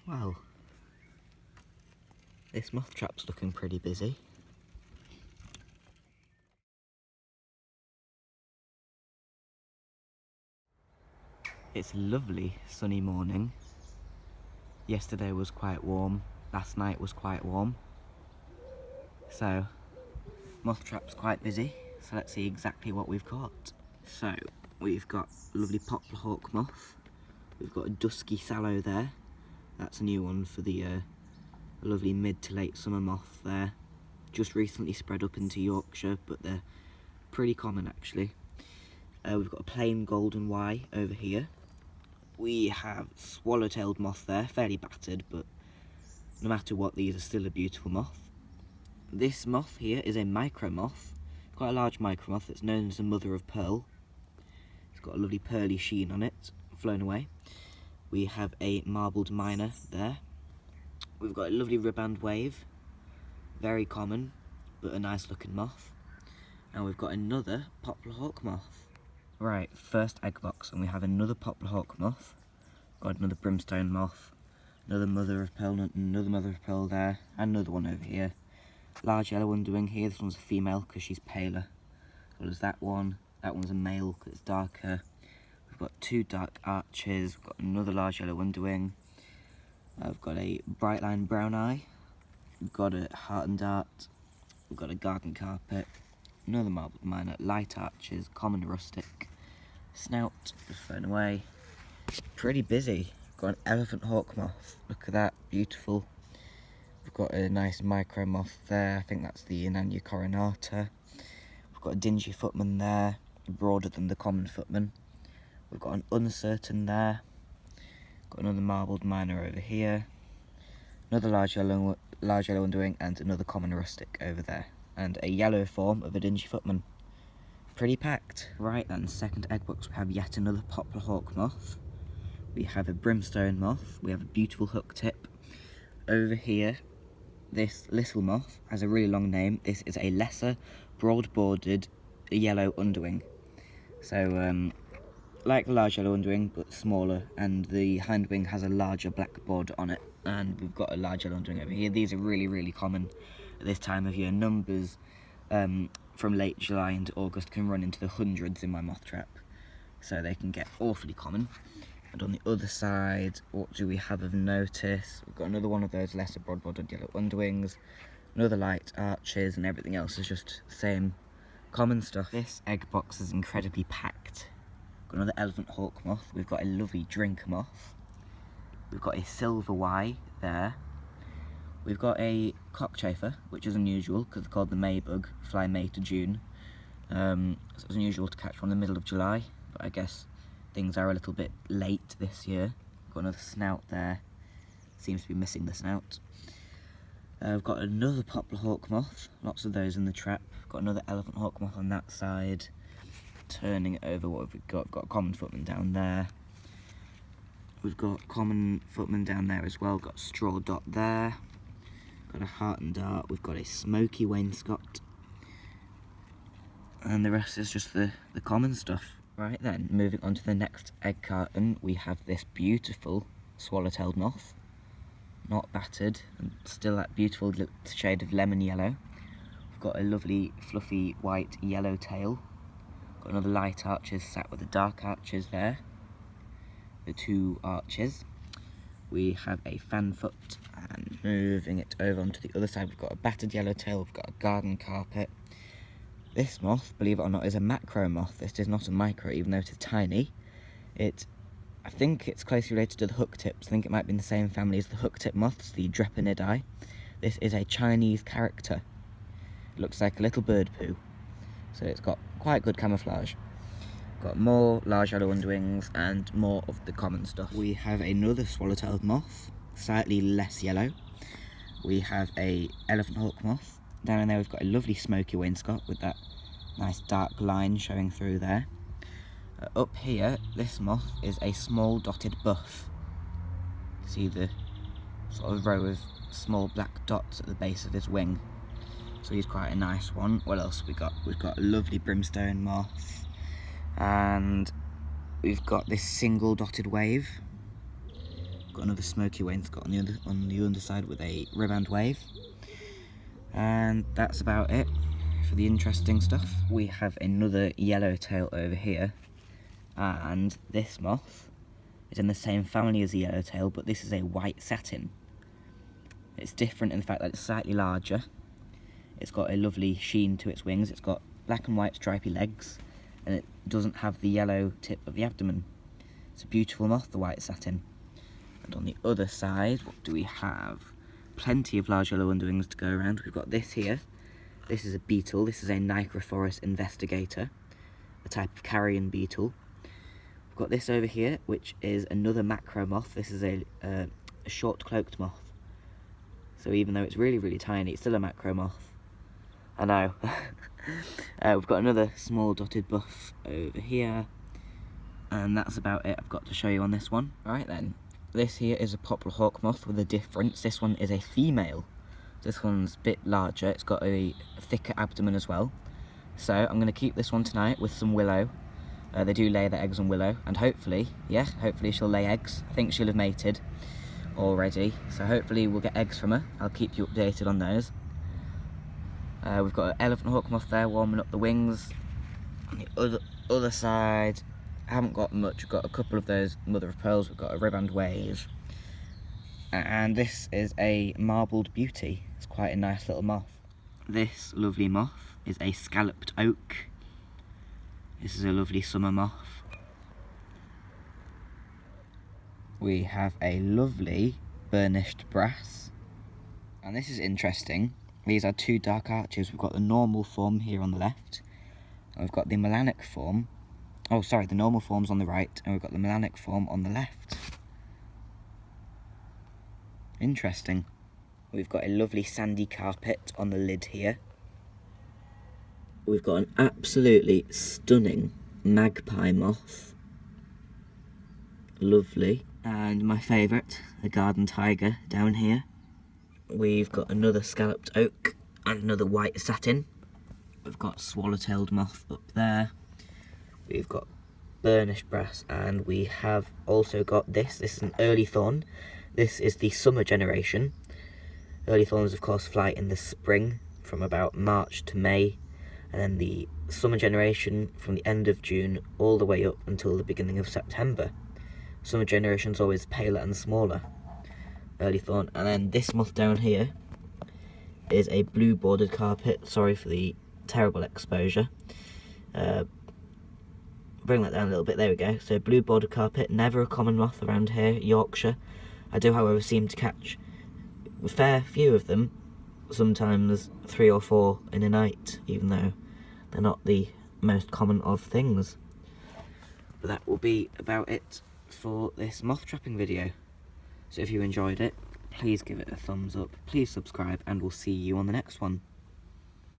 Well, this moth trap's looking pretty busy. It's a lovely sunny morning. Yesterday was quite warm, last night was quite warm. So, moth trap's quite busy, so let's see exactly what we've got. So, we've got lovely poplar hawk moth. We've got a dusky sallow there. That's a new one for the lovely mid to late summer moth there. Just recently spread up into Yorkshire, but they're pretty common actually. We've got a plain golden Y over here. We have swallow-tailed moth there, fairly battered, but no matter what, these are still a beautiful moth. This moth here is a micro moth, quite a large micro moth. It's known as the mother of pearl. It's got a lovely pearly sheen on it, flown away. We have a marbled miner there. We've got a lovely ribband wave, very common, but a nice looking moth. And we've got another poplar hawk moth. Right, first egg box, and we have another poplar hawk moth. Got another brimstone moth, another mother of pearl, another mother of pearl there, and another one over here. Large yellow underwing here. This one's a female because she's paler. As well as that one. That one's a male because it's darker. We've got two dark arches. We've got another large yellow underwing. I've got a bright line brown eye. We've got a heart and dart. We've got a garden carpet. Another marbled miner, light arches, common rustic. Snout, just thrown away. Pretty busy. Got an elephant hawk moth. Look at that, beautiful. We've got a nice micro moth there. I think that's the Inania coronata. We've got a dingy footman there, broader than the common footman. We've got an uncertain there. Got another marbled miner over here. Another large yellow underwing, and another common rustic over there. And a yellow form of a dingy footman. Pretty packed. Right then, second egg box, we have yet another poplar hawk moth. We have a brimstone moth. We have a beautiful hook tip. Over here, this little moth has a really long name. This is a lesser broad-bordered yellow underwing. So, like the large yellow underwing, but smaller, and the hindwing has a larger black border on it. And we've got a large yellow underwing over here. These are really, really common at this time of year. Numbers from late July into August can run into the hundreds in my moth trap, so they can get awfully common. And on the other side, what do we have of notice? We've got another one of those lesser broad-bordered yellow underwings, another light arches, and everything else is just the same common stuff. This egg box is incredibly packed. We've got another elephant hawk moth. We've got a lovely drink moth. We've got a silver Y there. We've got a cockchafer, which is unusual because they're called the Maybug, fly May to June. So it's unusual to catch one in the middle of July, but I guess things are a little bit late this year. Got another snout there. Seems to be missing the snout. We've got another poplar hawk moth. Lots of those in the trap. Got another elephant hawk moth on that side. Turning it over, what have we got? We've got a common footman down there. We've got common footman down there as well. Got a straw dot there. Got a heart and dart. We've got a smoky wainscot. And the rest is just the common stuff. Right then, moving on to the next egg carton, we have this beautiful swallow-tailed moth. Not battered, and still that beautiful shade of lemon yellow. We've got a lovely fluffy white yellow tail. Got another light arches sat with the dark arches there. The two arches. We have a fan foot, and moving it over onto the other side, we've got a battered yellow tail, we've got a garden carpet. This moth, believe it or not, is a macro moth. This is not a micro, even though it is tiny. I think it's closely related to the hook tips. I think it might be in the same family as the hook tip moths, the Drepanidae. This is a Chinese character. It looks like a little bird poo. So it's got quite good camouflage. Got more large yellow underwings and more of the common stuff. We have another swallow-tailed moth, slightly less yellow. We have a elephant hawk moth. Down in there we've got a lovely smoky wainscot with that nice dark line showing through there. Up here, this moth is a small dotted buff. See the sort of row of small black dots at the base of his wing. So he's quite a nice one. What else we got? We've got a lovely brimstone moth. And we've got this single dotted wave. got another smoky wainscot on the underside with a ribband wave. And that's about it for the interesting stuff. We have another yellowtail over here, and this moth is in the same family as the yellowtail, but this is a white satin. It's different in the fact that it's slightly larger. It's got a lovely sheen to its wings. It's got black and white stripy legs, and it doesn't have the yellow tip of the abdomen. It's a beautiful moth, the white satin. And on the other side, what do we have? Plenty of large yellow underwings to go around. We've got this here. This is a beetle. This is a Nigrophorus investigator, a type of carrion beetle. We've got this over here, which is another macro moth. This is a short-cloaked moth. So even though it's really, really tiny, it's still a macro moth. I know. We've got another small dotted buff over here. And that's about it I've got to show you on this one. Right then, this here is a poplar hawk moth with a difference. This one is a female. This one's a bit larger. It's got a thicker abdomen as well. So I'm going to keep this one tonight with some willow. They do lay their eggs on willow, and hopefully she'll lay eggs. I think she'll have mated already, so hopefully we'll get eggs from her. I'll keep you updated on those. We've got an elephant hawk moth there warming up the wings. On the other side, I haven't got much. We've got a couple of those mother of pearls. We've got a ribband wave, and this is a marbled beauty. It's quite a nice little moth. This lovely moth is a scalloped oak. This is a lovely summer moth. We have a lovely burnished brass, and this is interesting. These are two dark arches. We've got the normal form here on the left, and we've got the melanic form. Oh, sorry, the normal form's on the right, and we've got the melanic form on the left. Interesting. We've got a lovely sandy carpet on the lid here. We've got an absolutely stunning magpie moth. Lovely. And my favourite, the garden tiger down here. We've got another scalloped oak and another white satin. We've got swallow-tailed moth up there. We've got burnished brass, and we have also got this. This is an early thorn. This is the summer generation. Early thorns, of course, fly in the spring from about March to May, and then the summer generation from the end of June all the way up until the beginning of September. Summer generation's always paler and smaller. Early thorn. And then this moth down here is a blue bordered carpet. Sorry for the terrible exposure. Bring that down a little bit. There we go. So blue bordered carpet, never a common moth around here, Yorkshire. I do, however, seem to catch a fair few of them, sometimes 3 or 4 in a night, even though they're not the most common of things. But that will be about it for this moth trapping video. So if you enjoyed it, please give it a thumbs up, please subscribe, and we'll see you on the next one.